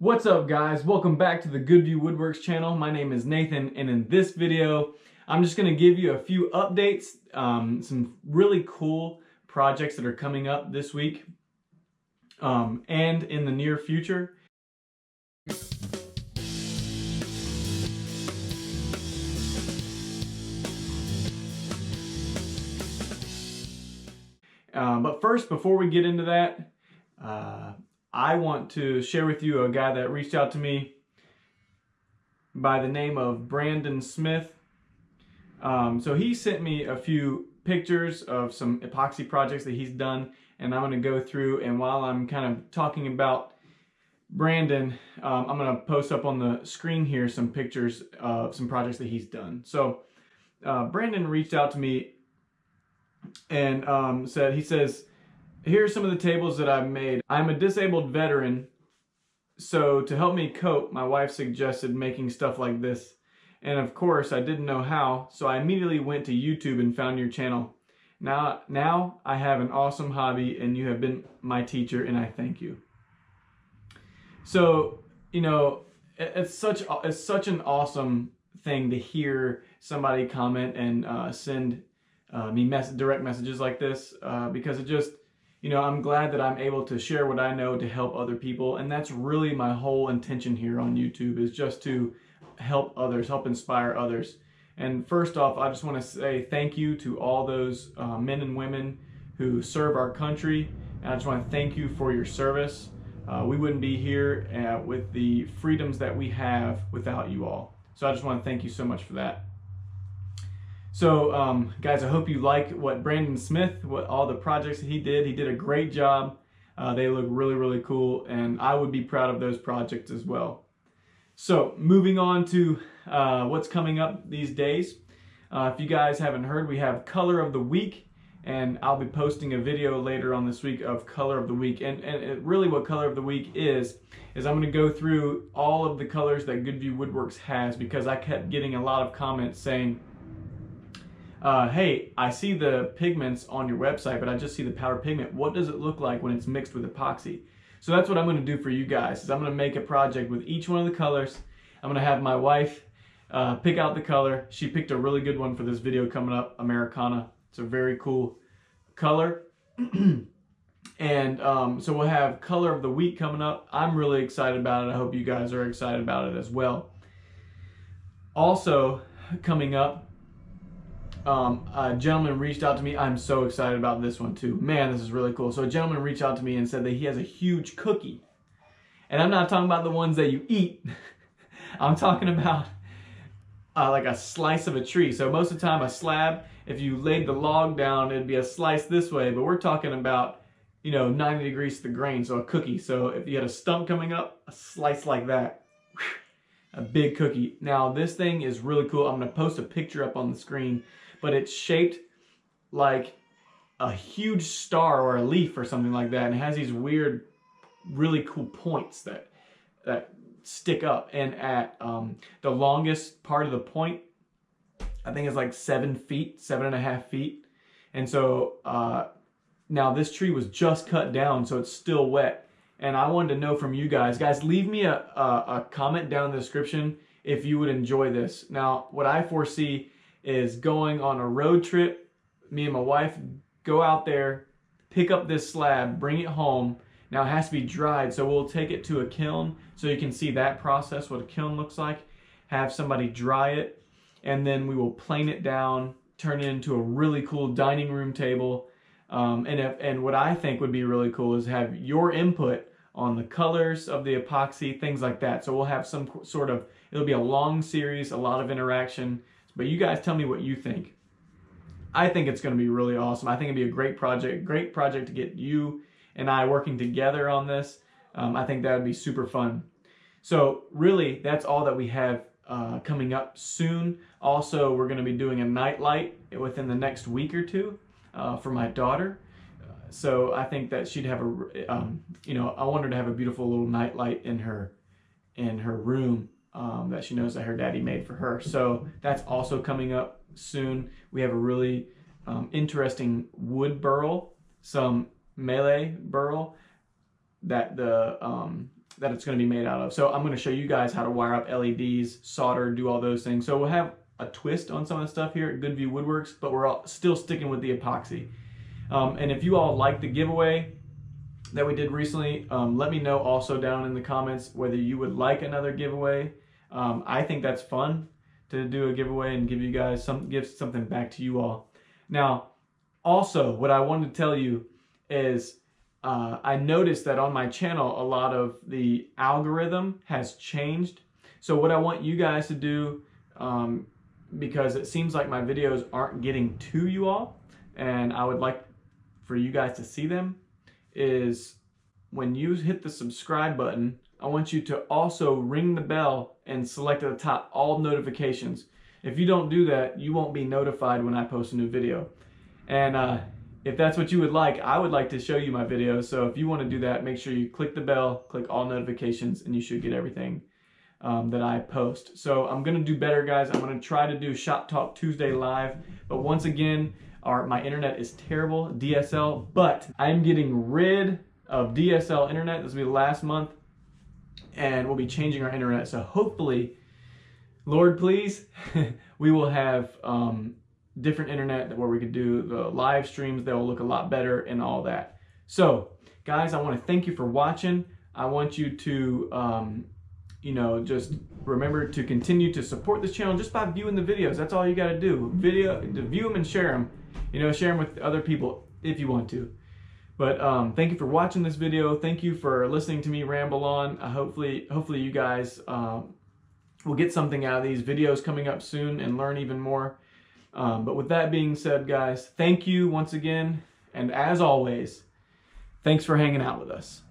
What's up, guys? Welcome back to the Goodview Woodworks channel. My name is Nathan, and in this video I'm just going to give you a few updates, some really cool projects that are coming up this week and in the near future. But first, before we get into that, I want to share with you a guy that reached out to me by the name of Brandon Smith. So he sent me a few pictures of some epoxy projects that he's done, and I'm going to go through, and while I'm kind of talking about Brandon, I'm going to post up on the screen here some pictures of some projects that he's done. So Brandon reached out to me and he says, here are some of the tables that I've made. I'm a disabled veteran, so to help me cope, my wife suggested making stuff like this. And of course, I didn't know how, so I immediately went to YouTube and found your channel. Now I have an awesome hobby, and you have been my teacher, and I thank you. So, you know, it's such an awesome thing to hear somebody comment and send me direct messages like this, because it just, you know, I'm glad that I'm able to share what I know to help other people, and that's really my whole intention here on YouTube, is just to help others, help inspire others. And first off, I just want to say thank you to all those men and women who serve our country, and I just want to thank you for your service. We wouldn't be here with the freedoms that we have without you all. So I just want to thank you so much for that. So guys, I hope you like what Brandon Smith, all the projects that he did. He did a great job. They look really, really cool, and I would be proud of those projects as well. So moving on to what's coming up these days. If you guys haven't heard, we have Color of the Week, and I'll be posting a video later on this week of Color of the Week. And really what Color of the Week is I'm going to go through all of the colors that Goodview Woodworks has, because I kept getting a lot of comments saying, hey, I see the pigments on your website, but I just see the powder pigment. What does it look like when it's mixed with epoxy? So that's what I'm going to do for you guys, is I'm going to make a project with each one of the colors. I'm going to have my wife pick out the color. She picked a really good one for this video coming up, Americana. It's a very cool color. And so we'll have Color of the Week coming up. I'm really excited about it. I hope you guys are excited about it as well. Also coming up, a gentleman reached out to me. I'm so excited about this one too. Man, this is really cool. So a gentleman reached out to me and said that he has a huge cookie. And I'm not talking about the ones that you eat. I'm talking about like a slice of a tree. So most of the time a slab, if you laid the log down, it'd be a slice this way. But we're talking about, you know, 90 degrees to the grain. So a cookie. So if you had a stump coming up, a slice like that. A big cookie. Now this thing is really cool. I'm going to post a picture up on the screen. But it's shaped like a huge star or a leaf or something like that, and it has these weird, really cool points that stick up. And at the longest part of the point, I think it's like 7 feet, 7.5 feet. And so now this tree was just cut down, so it's still wet. And I wanted to know from you guys. Guys, leave me a comment down in the description if you would enjoy this. Now, what I foresee is going on a road trip. Me and my wife go out there, pick up this slab, bring it home. Now it has to be dried, so we'll take it to a kiln so you can see that process, what a kiln looks like. Have somebody dry it, and then we will plane it down, turn it into a really cool dining room table. And what I think would be really cool is have your input on the colors of the epoxy, things like that. So we'll have some sort of, it'll be a long series, a lot of interaction. But you guys tell me what you think. I think it's going to be really awesome. I think it'd be a great project to get you and I working together on this. I think that would be super fun. So really, that's all that we have coming up soon. Also, we're going to be doing a night light within the next week or two for my daughter. So I think that she'd have a, you know, I want her to have a beautiful little night light in her room. That she knows that her daddy made for her. So that's also coming up soon. We have a really interesting wood burl, some melee burl that the that it's going to be made out of. So I'm going to show you guys how to wire up LEDs, solder, do all those things. So we'll have a twist on some of the stuff here at Goodview Woodworks, but we're still sticking with the epoxy. And if you all like the giveaway that we did recently, let me know also down in the comments whether you would like another giveaway. I think that's fun to do a giveaway and give you guys give something back to you all. Now, also what I wanted to tell you is I noticed that on my channel a lot of the algorithm has changed. So what I want you guys to do, because it seems like my videos aren't getting to you all, and I would like for you guys to see them, is when you hit the subscribe button, I want you to also ring the bell and select at the top all notifications. If you don't do that, you won't be notified when I post a new video. And if that's what you would like, I would like to show you my videos. So if you want to do that, make sure you click the bell, click all notifications, and you should get everything that I post. So I'm going to do better, guys. I'm going to try to do Shop Talk Tuesday live. But once again, my internet is terrible, DSL, but I'm getting rid of DSL internet. This will be the last month, and we'll be changing our internet. So hopefully, Lord please, we will have different internet where we could do the live streams that will look a lot better and all that. So guys, I want to thank you for watching. I want you to you know, just remember to continue to support this channel just by viewing the videos. That's all you got to do. View them and share them. You know, share them with other people if you want to. But thank you for watching this video. Thank you for listening to me ramble on. Hopefully you guys will get something out of these videos coming up soon and learn even more. But with that being said, guys, thank you once again. And as always, thanks for hanging out with us.